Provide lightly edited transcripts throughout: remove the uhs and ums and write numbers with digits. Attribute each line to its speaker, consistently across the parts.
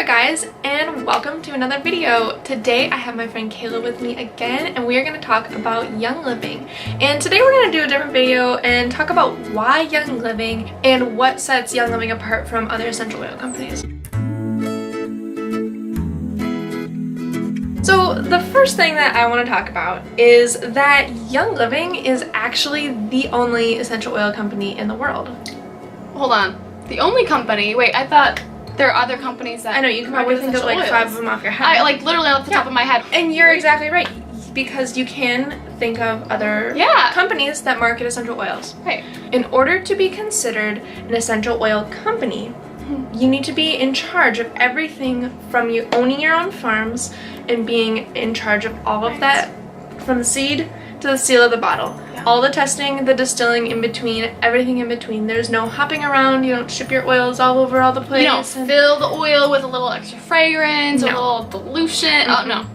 Speaker 1: there guys, and welcome to another video. Today I have my friend Kayla with me again, and we are going to talk about Young Living. And today we're going to do a different video and talk about why Young Living and what sets Young Living apart from other essential oil companies. So the first thing that I want to talk about is that Young Living is actually the only essential oil company in the world.
Speaker 2: Hold on. The only company? Wait, I thought there are other companies that...
Speaker 1: I know, you can probably think of like 5 of them off your head.
Speaker 2: Like literally off the top of my head.
Speaker 1: And you're exactly right, because you can think of other companies that market essential oils.
Speaker 2: Right.
Speaker 1: In order to be considered an essential oil company, you need to be in charge of everything from you owning your own farms and being in charge of all of that, from the seed to the seal of the bottle. Yeah. All the testing, the distilling in between, everything in between. There's no hopping around. You don't ship your oils all over all the place.
Speaker 2: You don't fill the oil with a little extra fragrance, a little dilution. Oh, no.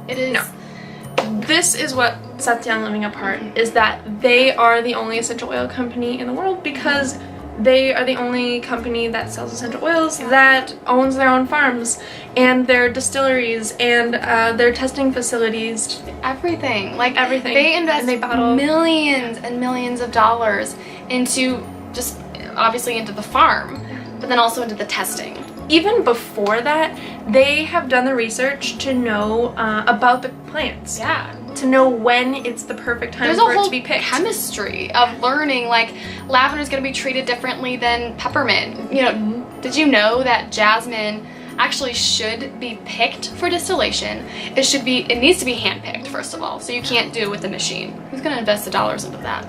Speaker 2: It is...
Speaker 1: No. This is what sets Young Living apart, is that they are the only essential oil company in the world because they are the only company that sells essential oils that owns their own farms and their distilleries and their testing facilities.
Speaker 2: Everything. Like
Speaker 1: everything.
Speaker 2: They invest
Speaker 1: and they bottle
Speaker 2: millions and millions of dollars into just obviously into the farm, but then also into the testing.
Speaker 1: Even before that, they have done the research to know about the plants.
Speaker 2: Yeah.
Speaker 1: To know when it's the perfect time for it to be picked.
Speaker 2: There's a whole chemistry of learning, like lavender is going to be treated differently than peppermint. You know, did you know that jasmine actually should be picked for distillation? It needs to be hand-picked, first of all, so you can't do it with a machine. Who's going to invest the dollars into that?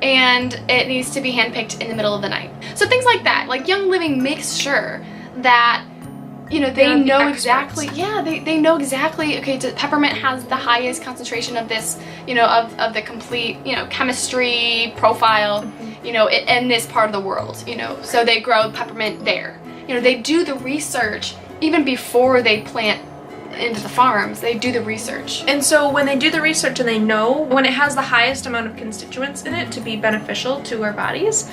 Speaker 2: And it needs to be hand-picked in the middle of the night. So things like that. Like Young Living makes sure that, you know, they know exactly, they know exactly, okay, peppermint has the highest concentration of this, you know, of the complete, you know, chemistry profile, you know, in this part of the world, you know, so they grow peppermint there. You know, they do the research even before they plant into the farms. They do the research.
Speaker 1: And so when they do the research and they know when it has the highest amount of constituents in it to be beneficial to our bodies,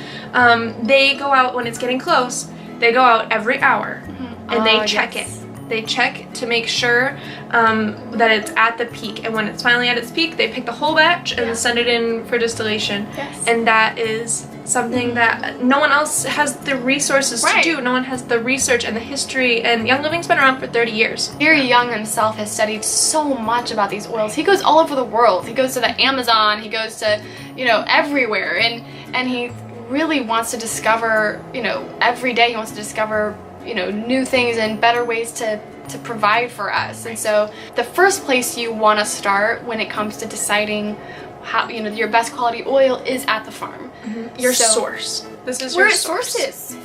Speaker 1: they go out when it's getting close. They go out every hour and they check it. They check to make sure that it's at the peak. And when it's finally at its peak, they pick the whole batch and send it in for distillation.
Speaker 2: Yes.
Speaker 1: And that is something that no one else has the resources to do. No one has the research and the history. And Young Living's been around for 30 years.
Speaker 2: Gary Young himself has studied so much about these oils. He goes all over the world. He goes to the Amazon. He goes to, you know, everywhere. And he really wants to discover, you know, every day he wants to discover, you know, new things and better ways to provide for us. And so the first place you want to start when it comes to deciding how, you know, your best quality oil is at the farm.
Speaker 1: Your source. This is
Speaker 2: where
Speaker 1: your
Speaker 2: it
Speaker 1: source.
Speaker 2: sources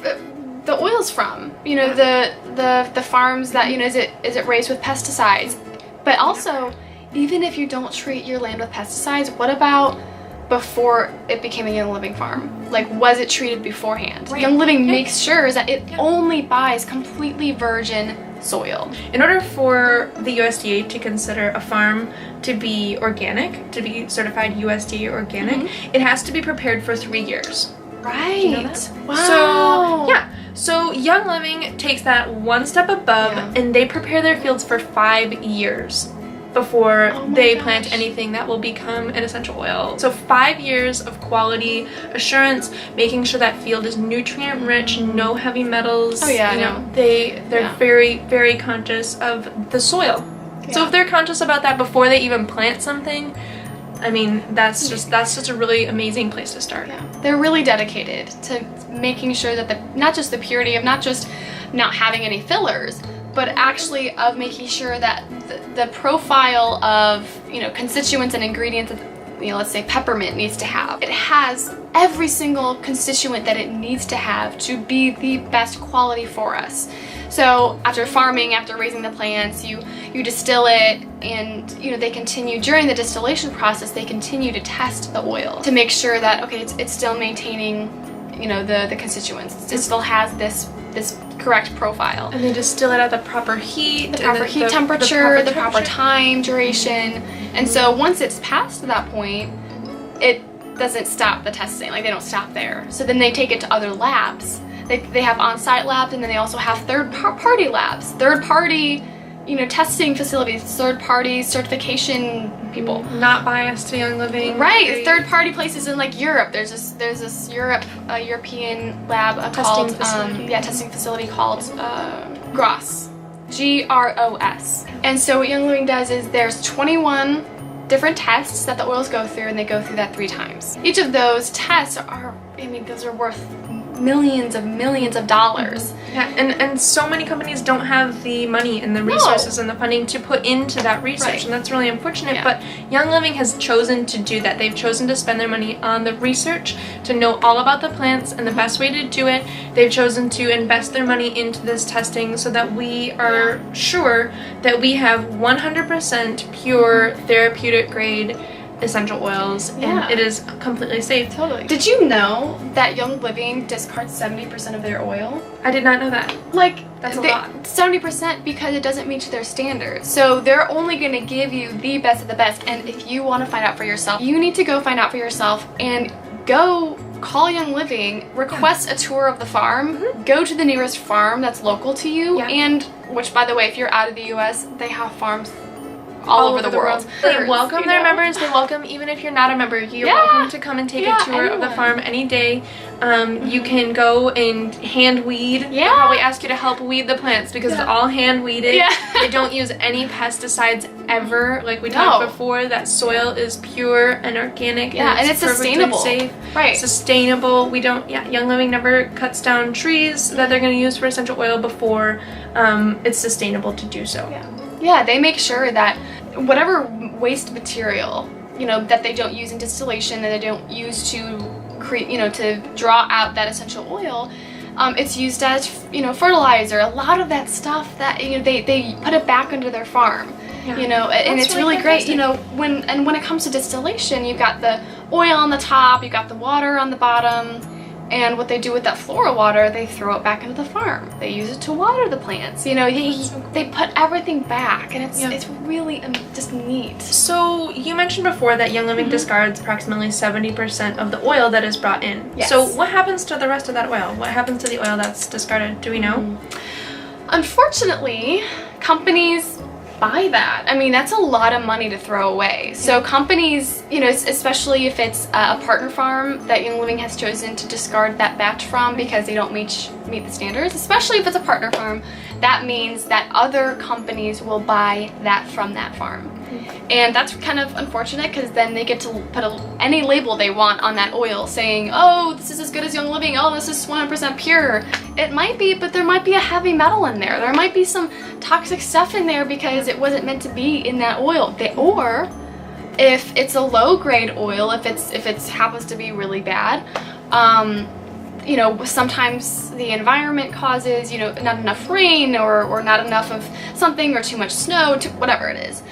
Speaker 2: the oils from. You know, the farms that, you know, is it raised with pesticides? But also, even if you don't treat your land with pesticides, what about before it became a Young Living farm? Like, was it treated beforehand? Young Living makes sure that it only buys completely virgin soil.
Speaker 1: In order for the USDA to consider a farm to be organic, to be certified USDA organic, it has to be prepared for 3 years.
Speaker 2: Right.
Speaker 1: Do you know that?
Speaker 2: Wow.
Speaker 1: So Young Living takes that one step above and they prepare their fields for 5 years before they plant anything that will become an essential oil. So 5 years of quality assurance, making sure that field is nutrient rich, no heavy metals.
Speaker 2: Oh yeah,
Speaker 1: you know, they're very, very conscious of the soil. Yeah. So if they're conscious about that before they even plant something, I mean, that's just a really amazing place to start.
Speaker 2: Yeah. They're really dedicated to making sure that not just the purity of not just not having any fillers, but actually of making sure that the profile of, you know, constituents and ingredients that, you know, let's say peppermint needs to have. It has every single constituent that it needs to have to be the best quality for us. So after farming, after raising the plants, you distill it, and, you know, they continue during the distillation process, they continue to test the oil to make sure that, okay, it's still maintaining, you know, the constituents. It still has this correct profile.
Speaker 1: And they distill it at the proper heat.
Speaker 2: The proper heat temperature, the proper time, duration. And so once it's past that point, it doesn't stop the testing. Like, they don't stop there. So then they take it to other labs They have on-site labs, and then they also have third-party labs, third-party, you know, testing facilities, third-party certification people.
Speaker 1: Not biased to Young Living.
Speaker 2: Right, third-party places in like Europe. There's this European lab called testing facility called GROS, GROS. And so what Young Living does is there's 21 different tests that the oils go through, and they go through that 3 times. Each of those tests are, I mean, those are worth millions of dollars.
Speaker 1: Yeah, and so many companies don't have the money and the resources and the funding to put into that research, and that's really unfortunate. Yeah. But Young Living has chosen to do that. They've chosen to spend their money on the research, to know all about the plants and the best way to do it. They've chosen to invest their money into this testing so that we are sure that we have 100% pure therapeutic grade essential oils, and it is completely safe.
Speaker 2: Totally. Did you know that Young Living discards 70% of their oil?
Speaker 1: I did not know that.
Speaker 2: Like,
Speaker 1: that's a lot.
Speaker 2: 70% because it doesn't meet their standards. So they're only going to give you the best of the best. And if you want to find out for yourself, you need to go find out for yourself and go call Young Living, request a tour of the farm, go to the nearest farm that's local to you, and, which by the way, if you're out of the US, they have farms all over the world.
Speaker 1: They welcome their members. They welcome even if you're not a member. You're welcome to come and take a tour of the farm any day. You can go and hand weed. They'll probably ask you to help weed the plants because it's all hand weeded. They don't use any pesticides ever. Like we talked before, that soil is pure and organic.
Speaker 2: And it's sustainable.
Speaker 1: Safe. Right. Sustainable. We don't. Young Living never cuts down trees that they're going to use for essential oil before it's sustainable to do so.
Speaker 2: Yeah, they make sure that whatever waste material, you know, that they don't use in distillation, that they don't use to create, you know, to draw out that essential oil, it's used as, you know, fertilizer. A lot of that stuff that, you know, they put it back into their farm, you know, and it's really great, you know, when it comes to distillation, you've got the oil on the top, you've got the water on the bottom. And what they do with that floral water, they throw it back into the farm. They use it to water the plants. You know, they put everything back, and it's really just neat. So
Speaker 1: you mentioned before that Young Living discards approximately 70% of the oil that is brought in. So what happens to the rest of that oil? What happens to the oil that's discarded? Do we know?
Speaker 2: Unfortunately, companies buy that. I mean, that's a lot of money to throw away. So companies, you know, especially if it's a partner farm that Young Living has chosen to discard that batch from because they don't meet the standards, especially if it's a partner farm, that means that other companies will buy that from that farm. And that's kind of unfortunate because then they get to put any label they want on that oil saying, oh, this is as good as Young Living, oh, this is 100% pure. It might be, but there might be a heavy metal in there. There might be some toxic stuff in there because it wasn't meant to be in that oil. Or if it's a low-grade oil, if it happens to be really bad, you know, sometimes the environment causes, you know, not enough rain or not enough of something or too much snow, whatever it is.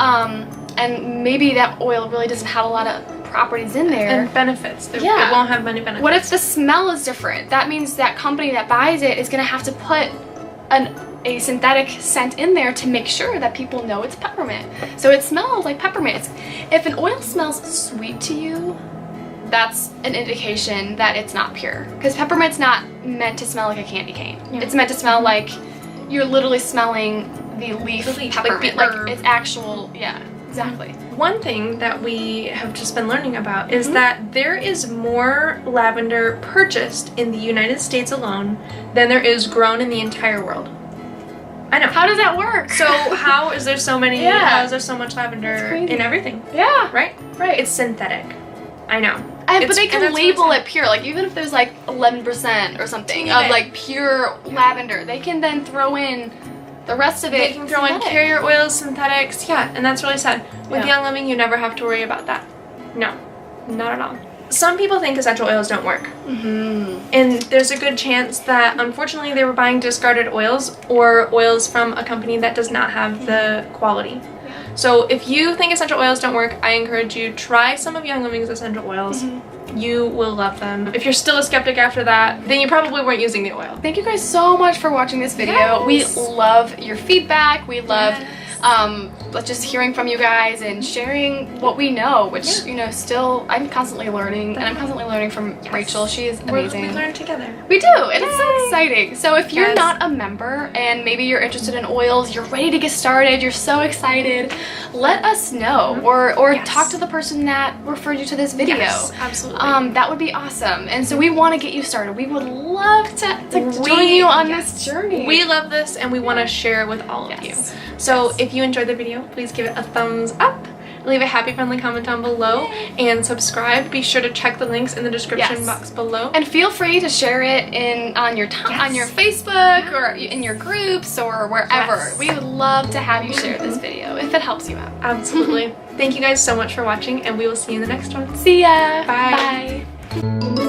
Speaker 2: And maybe that oil really doesn't have a lot of properties in there.
Speaker 1: And benefits. It won't have many benefits.
Speaker 2: What if the smell is different? That means that company that buys it is going to have to put a synthetic scent in there to make sure that people know it's peppermint. So it smells like peppermint. If an oil smells sweet to you, that's an indication that it's not pure. Because peppermint's not meant to smell like a candy cane. It's meant to smell like you're literally smelling the leaf peppermint. Like it's actual, exactly.
Speaker 1: One thing that we have just been learning about is that there is more lavender purchased in the United States alone than there is grown in the entire world. I know.
Speaker 2: How does that work?
Speaker 1: So how is there so many, how is there so much lavender in everything? Right? It's synthetic. I know.
Speaker 2: But they can label it pure, like even if there's like 11% or something of like pure lavender, they can then throw in the rest of it.
Speaker 1: They can throw in carrier oils, synthetics, and that's really sad. With Young Living, you never have to worry about that. No, not at all. Some people think essential oils don't work. And there's a good chance that, unfortunately, they were buying discarded oils or oils from a company that does not have the quality. So if you think essential oils don't work, I encourage you, try some of Young Living's essential oils. You will love them. If you're still a skeptic after that, then you probably weren't using the oil.
Speaker 2: Thank you guys so much for watching this video. We love your feedback. We love But just hearing from you guys and sharing what we know, which you know, still I'm constantly learning, and I'm constantly learning from Rachel. She is amazing.
Speaker 1: We learn together.
Speaker 2: We do, and it's so exciting. So if you're
Speaker 1: Yes.
Speaker 2: not a member and maybe you're interested in oils, you're ready to get started, you're so excited, let us know, or
Speaker 1: Yes.
Speaker 2: talk to the person that referred you to this video.
Speaker 1: Yes, absolutely.
Speaker 2: That would be awesome. And so we want to get you started. We would love to join you on this journey.
Speaker 1: We love this, and we want to share it with all of you. So if you enjoyed the video, please give it a thumbs up. Leave a happy, friendly comment down below, and subscribe. Be sure to check the links in the description box below.
Speaker 2: And feel free to share it on your on your Facebook or in your groups or wherever.
Speaker 1: Yes.
Speaker 2: We would love to have you share this video if it helps you out.
Speaker 1: Absolutely. Thank you guys so much for watching, and we will see you in the next one.
Speaker 2: See ya.
Speaker 1: Bye.
Speaker 2: Bye.